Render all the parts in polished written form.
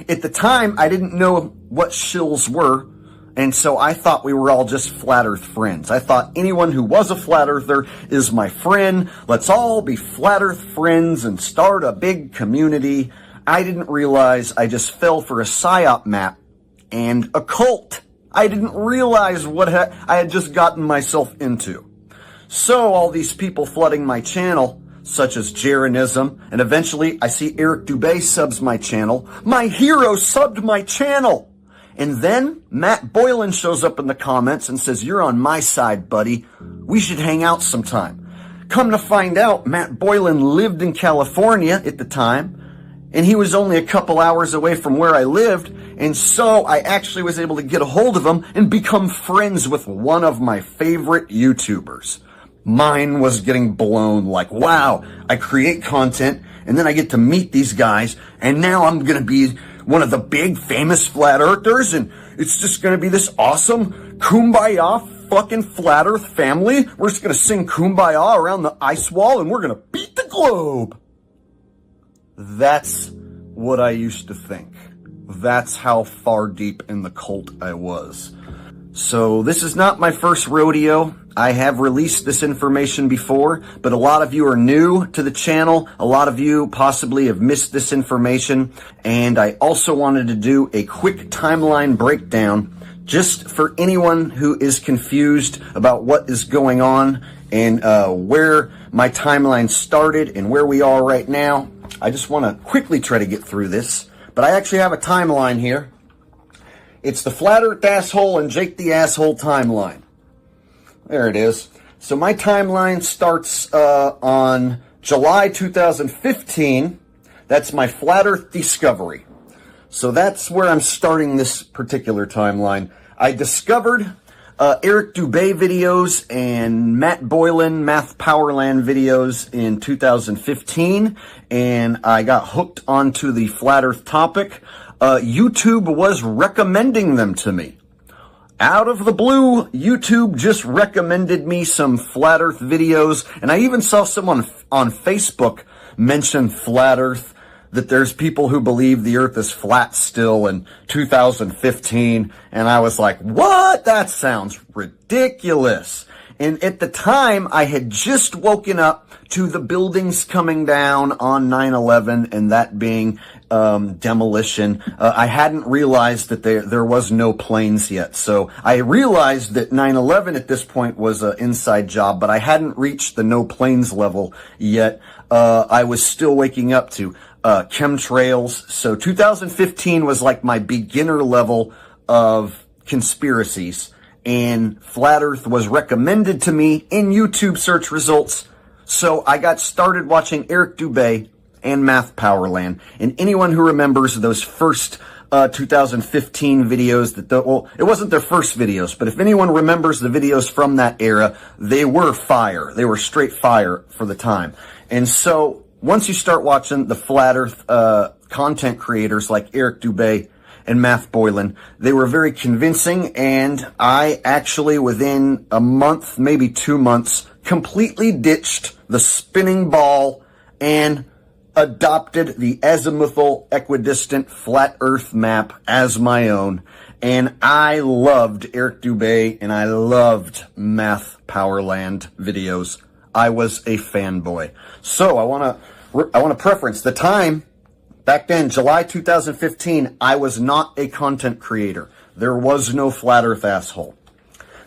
At the time, I didn't know what shills were, and so I thought we were all just flat earth friends. I thought anyone who was a flat earther is my friend. Let's all be flat earth friends and start a big community. I didn't realize I just fell for a psyop map and a cult. I didn't realize what I had just gotten myself into. So all these people flooding my channel, such as Jeranism, and eventually I see Eric Dubay subs my channel. My hero subbed my channel! And then Matt Boylan shows up in the comments and says, "You're on my side, buddy. We should hang out sometime." Come to find out, Matt Boylan lived in California at the time, and he was only a couple hours away from where I lived, and so I actually was able to get a hold of him and become friends with one of my favorite YouTubers. Mine was getting blown like, wow, I create content, and then I get to meet these guys, and now I'm gonna be one of the big famous flat earthers, and it's just gonna be this awesome kumbaya fucking flat earth family. We're just gonna sing kumbaya around the ice wall, and we're gonna beat the globe. That's what I used to think. That's how far deep in the cult I was. So this is not my first rodeo. I have released this information before, but a lot of you are new to the channel. A lot of you possibly have missed this information. And I also wanted to do a quick timeline breakdown just for anyone who is confused about what is going on and where my timeline started and where we are right now. I just want to quickly try to get through this, but I actually have a timeline here. It's the Flat Earth Asshole and Jake the Asshole timeline. There it is. So my timeline starts on July 2015. That's my Flat Earth discovery. So that's where I'm starting this particular timeline. I discovered Eric Dubay videos and Matt Boylan Math Powerland videos in 2015, and I got hooked onto the Flat Earth topic. YouTube was recommending them to me. Out of the blue, YouTube just recommended me some Flat Earth videos, and I even saw someone on Facebook mention Flat Earth, that there's people who believe the Earth is flat still in 2015, and I was like, what? That sounds ridiculous. And at the time, I had just woken up to the buildings coming down on 9/11 and that being demolition. I hadn't realized that there was no planes yet. So I realized that 9/11 at this point was an inside job, but I hadn't reached the no planes level yet. I was still waking up to chemtrails. So 2015 was like my beginner level of conspiracies. And Flat Earth was recommended to me in YouTube search results. So I got started watching Eric Dubay and Math Powerland. And anyone who remembers those first 2015 videos, it wasn't their first videos, but if anyone remembers the videos from that era, they were fire. They were straight fire for the time. And so once you start watching the Flat Earth content creators like Eric Dubay and Math Boylan, they were very convincing, and I actually, within a month, maybe 2 months, completely ditched the spinning ball and adopted the azimuthal equidistant flat earth map as my own. And I loved Eric Dubay and I loved Math Powerland videos. I was a fanboy. So I want to preference the time. Back then, July 2015, I was not a content creator. There was no Flat Earth Asshole.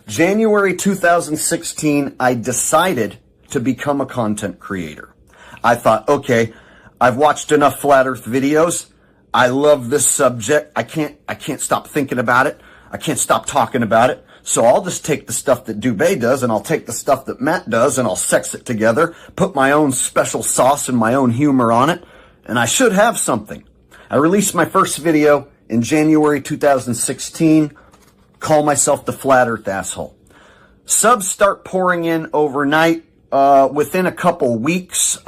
January 2016, I decided to become a content creator. I thought, okay, I've watched enough Flat Earth videos. I love this subject. I can't stop thinking about it. I can't stop talking about it. So I'll just take the stuff that Dubay does, and I'll take the stuff that Matt does, and I'll sex it together, put my own special sauce and my own humor on it, and I should have something. I released my first video in January 2016, call myself the Flat Earth Asshole. Subs start pouring in overnight. Within a couple weeks,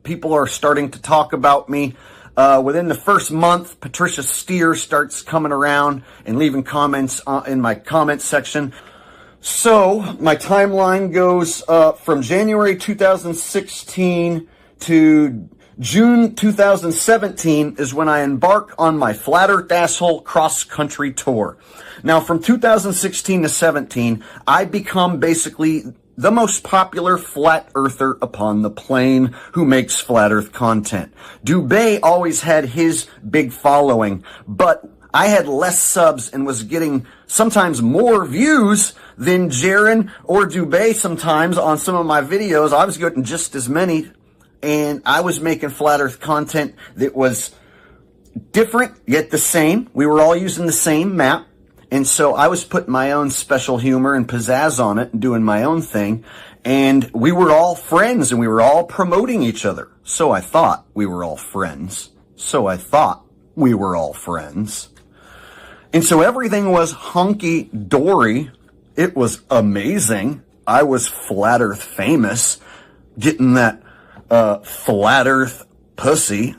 people are starting to talk about me. Within the first month, Patricia Steer starts coming around and leaving comments in my comment section. So my timeline goes from January 2016 to June 2017 is when I embark on my Flat Earth Asshole cross-country tour. Now, from 2016 to 17, I become basically the most popular flat earther upon the plane who makes flat earth content. Dubé always had his big following, but I had less subs and was getting sometimes more views than Jaron or Dubé sometimes on some of my videos. I was getting just as many, and I was making flat earth content that was different yet the same. We were all using the same map. And so I was putting my own special humor and pizzazz on it and doing my own thing. And we were all friends and we were all promoting each other. So I thought we were all friends. And so everything was hunky-dory. It was amazing. I was flat earth famous, getting that flat earth pussy,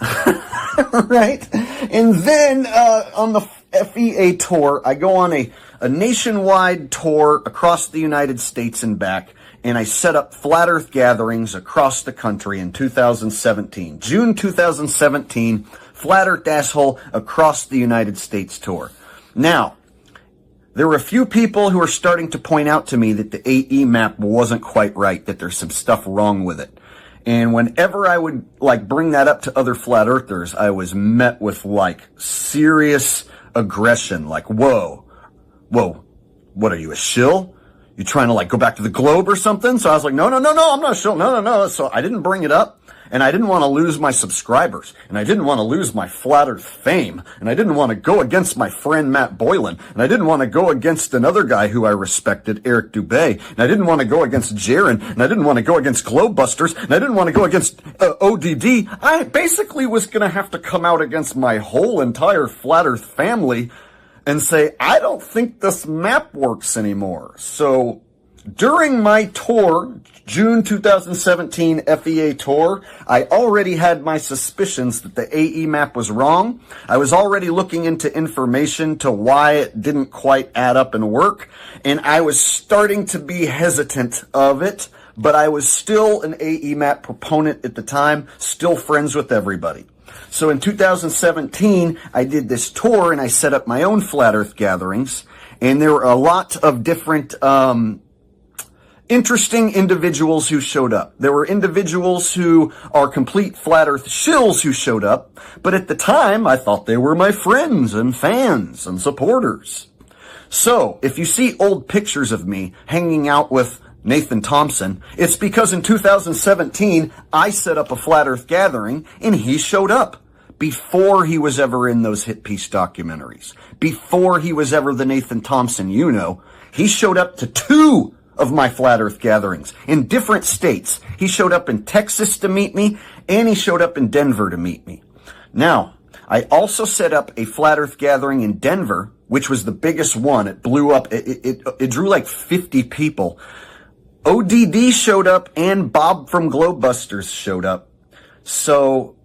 right? And then on the FEA tour, I go on a nationwide tour across the United States and back, and I set up flat earth gatherings across the country in 2017. June 2017, Flat Earth Asshole across the United States tour. Now, there were a few people who are starting to point out to me that the AE map wasn't quite right, that there's some stuff wrong with it. And whenever I would bring that up to other flat earthers, I was met with serious aggression. Whoa, what are you, a shill? You trying to go back to the globe or something? So I was like, no, I'm not a shill. No. So I didn't bring it up. And I didn't want to lose my subscribers, and I didn't want to lose my flat earth fame, and I didn't want to go against my friend Matt Boylan, and I didn't want to go against another guy who I respected, Eric Dubé, and I didn't want to go against Jaron, and I didn't want to go against Globebusters, and I didn't want to go against ODD. I basically was going to have to come out against my whole entire flat earth family and say, I don't think this map works anymore. So during my tour, June 2017 FEA tour, I already had my suspicions that the AE map was wrong. I was already looking into information to why it didn't quite add up and work, and I was starting to be hesitant of it, but I was still an AE map proponent at the time, still friends with everybody. So in 2017, I did this tour and I set up my own flat earth gatherings, and there were a lot of different interesting individuals who showed up. There were individuals who are complete flat earth shills who showed up, but at the time I thought they were my friends and fans and supporters. So if you see old pictures of me hanging out with Nathan Thompson, it's because in 2017 I set up a flat earth gathering and he showed up. Before he was ever in those hit piece documentaries, before he was ever the Nathan Thompson he showed up to 2 of my flat earth gatherings in different states. He showed up in Texas to meet me, and he showed up in Denver to meet me. Now, I also set up a flat earth gathering in Denver, which was the biggest one. It blew up. It drew 50 people. ODD showed up, and Bob from Globebusters showed up. So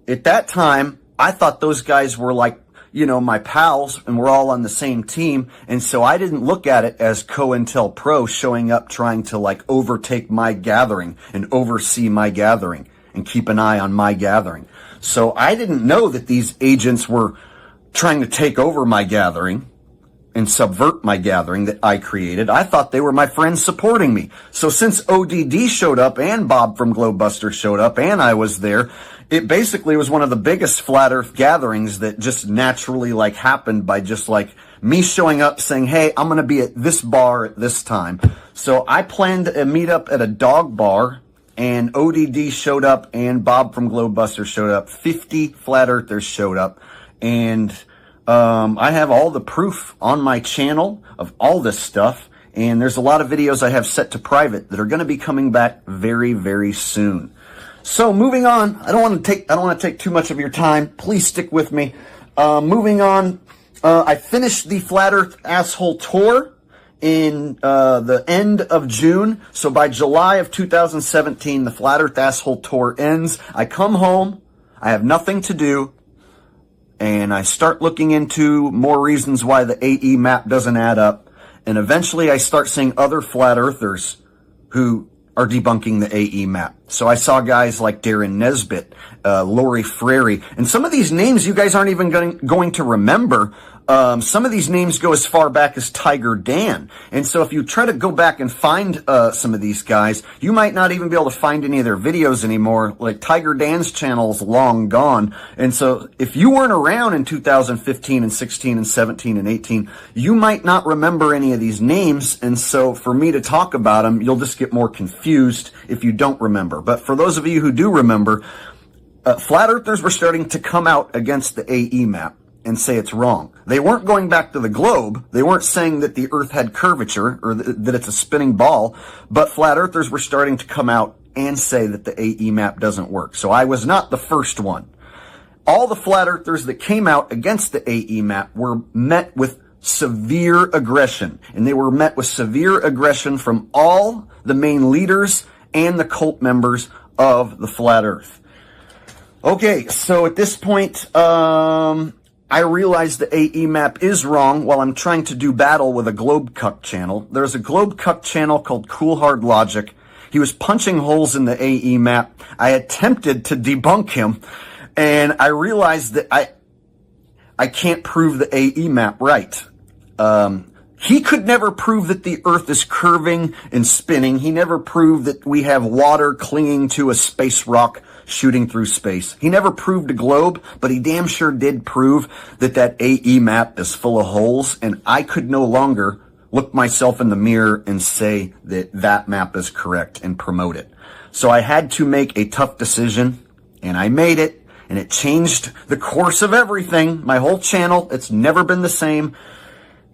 at that time, I thought those guys were my pals, and we're all on the same team. And so I didn't look at it as COINTELPRO showing up trying to overtake my gathering and oversee my gathering and keep an eye on my gathering. So I didn't know that these agents were trying to take over my gathering and subvert my gathering that I created. I thought they were my friends supporting me. So since ODD showed up and Bob from Globebusters showed up and I was there, it basically was one of the biggest flat earth gatherings that just naturally happened by just me showing up saying, hey, I'm going to be at this bar at this time. So I planned a meetup at a dog bar, and ODD showed up and Bob from Globebusters showed up. 50 flat earthers showed up, and I have all the proof on my channel of all this stuff, and there's a lot of videos I have set to private that are going to be coming back very, very soon. So moving on, I don't want to take too much of your time. Please stick with me. Moving on, I finished the Flat Earth Asshole tour in the end of June. So by July of 2017, the Flat Earth Asshole tour ends. I come home, I have nothing to do, and I start looking into more reasons why the AE map doesn't add up. And eventually I start seeing other flat earthers who are debunking the AE map. So I saw guys like Darren Nesbitt, Lori Frary, and some of these names you guys aren't even going to remember. Some of these names go as far back as Tiger Dan. And so if you try to go back and find some of these guys, you might not even be able to find any of their videos anymore. Like Tiger Dan's channel's long gone. And so if you weren't around in 2015 and 16 and 17 and 18, you might not remember any of these names. And so for me to talk about them, you'll just get more confused if you don't remember. But for those of you who do remember, flat earthers were starting to come out against the AE map and say it's wrong. They weren't going back to the globe. They weren't saying that the earth had curvature or that it's a spinning ball, but flat earthers were starting to come out and say that the AE map doesn't work. So I was not the first one. All the flat earthers that came out against the AE map were met with severe aggression, and they were met with severe aggression from all the main leaders and the cult members of the flat earth. Okay, so at this point, I realize the AE map is wrong while I'm trying to do battle with a Globe Cuck channel. There's a Globe Cuck channel called Cool Hard Logic. He was punching holes in the AE map. I attempted to debunk him, and I realized that I can't prove the AE map right. He could never prove that the earth is curving and spinning. He never proved that we have water clinging to a space rock shooting through space. He never proved a globe, but he damn sure did prove that AE map is full of holes, and I could no longer look myself in the mirror and say that map is correct and promote it. So I had to make a tough decision, and I made it, and it changed the course of everything. My whole channel, it's never been the same.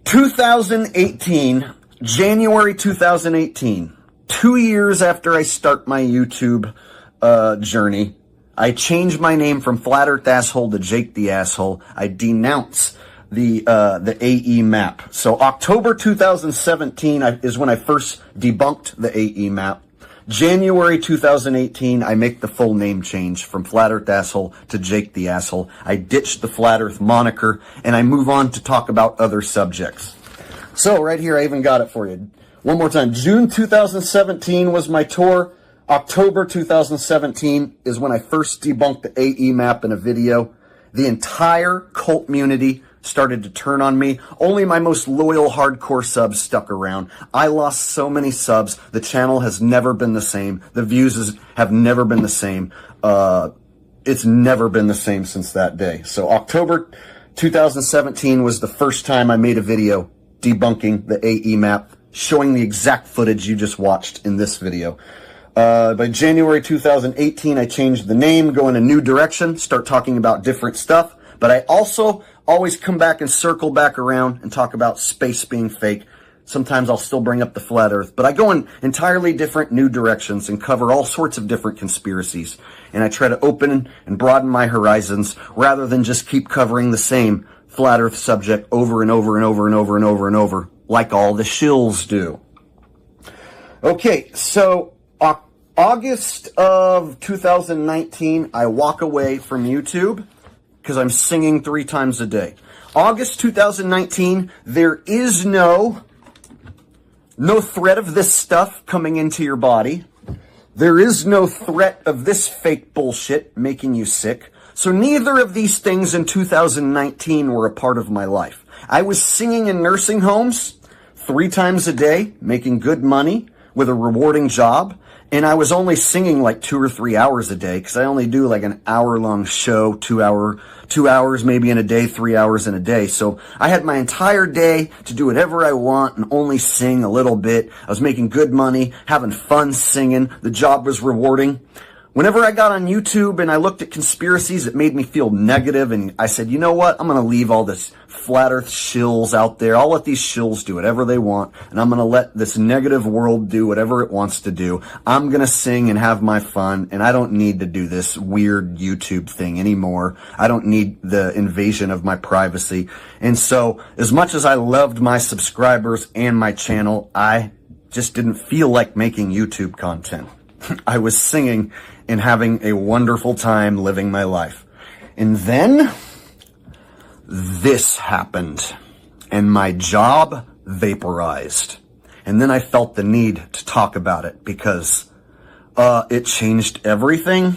2018, January 2018, 2 years after I start my YouTube journey, I changed my name from Flat Earth Asshole to Jake the Asshole. I denounce the AE map. So October 2017 is when I first debunked the AE map. January 2018, I make the full name change from Flat Earth Asshole to Jake the Asshole. I ditch the Flat Earth moniker, and I move on to talk about other subjects. So right here, I even got it for you. One more time. June 2017 was my tour. October 2017 is when I first debunked the AE map in a video. The entire cult community started to turn on me. Only my most loyal hardcore subs stuck around. I lost so many subs. The channel has never been the same. The views have never been the same. It's never been the same since that day. So October 2017 was the first time I made a video debunking the AE map, showing the exact footage you just watched in this video. By January 2018, I changed the name, go in a new direction, start talking about different stuff. But I also always come back and circle back around and talk about space being fake. Sometimes I'll still bring up the flat earth, but I go in entirely different new directions and cover all sorts of different conspiracies. And I try to open and broaden my horizons rather than just keep covering the same flat earth subject over and over and over and over and over and over, like all the shills do. Okay, so August of 2019, I walk away from YouTube because I'm singing 3 times a day. August 2019, there is no threat of this stuff coming into your body. There is no threat of this fake bullshit making you sick. So neither of these things in 2019 were a part of my life. I was singing in nursing homes 3 times a day, making good money with a rewarding job. And I was only singing like 2 or 3 hours a day because I only do like an hour-long show, 2 hours maybe in a day, 3 hours in a day. So I had my entire day to do whatever I want and only sing a little bit. I was making good money, having fun singing. The job was rewarding. Whenever I got on YouTube and I looked at conspiracies, it made me feel negative, and I said, you know what? I'm going to leave all this flat earth shills out there. I'll let these shills do whatever they want, and I'm going to let this negative world do whatever it wants to do. I'm going to sing and have my fun, and I don't need to do this weird YouTube thing anymore. I don't need the invasion of my privacy. And so, as much as I loved my subscribers and my channel, I just didn't feel like making YouTube content. I was singing and having a wonderful time living my life. And then this happened and my job vaporized. And then I felt the need to talk about it because It changed everything.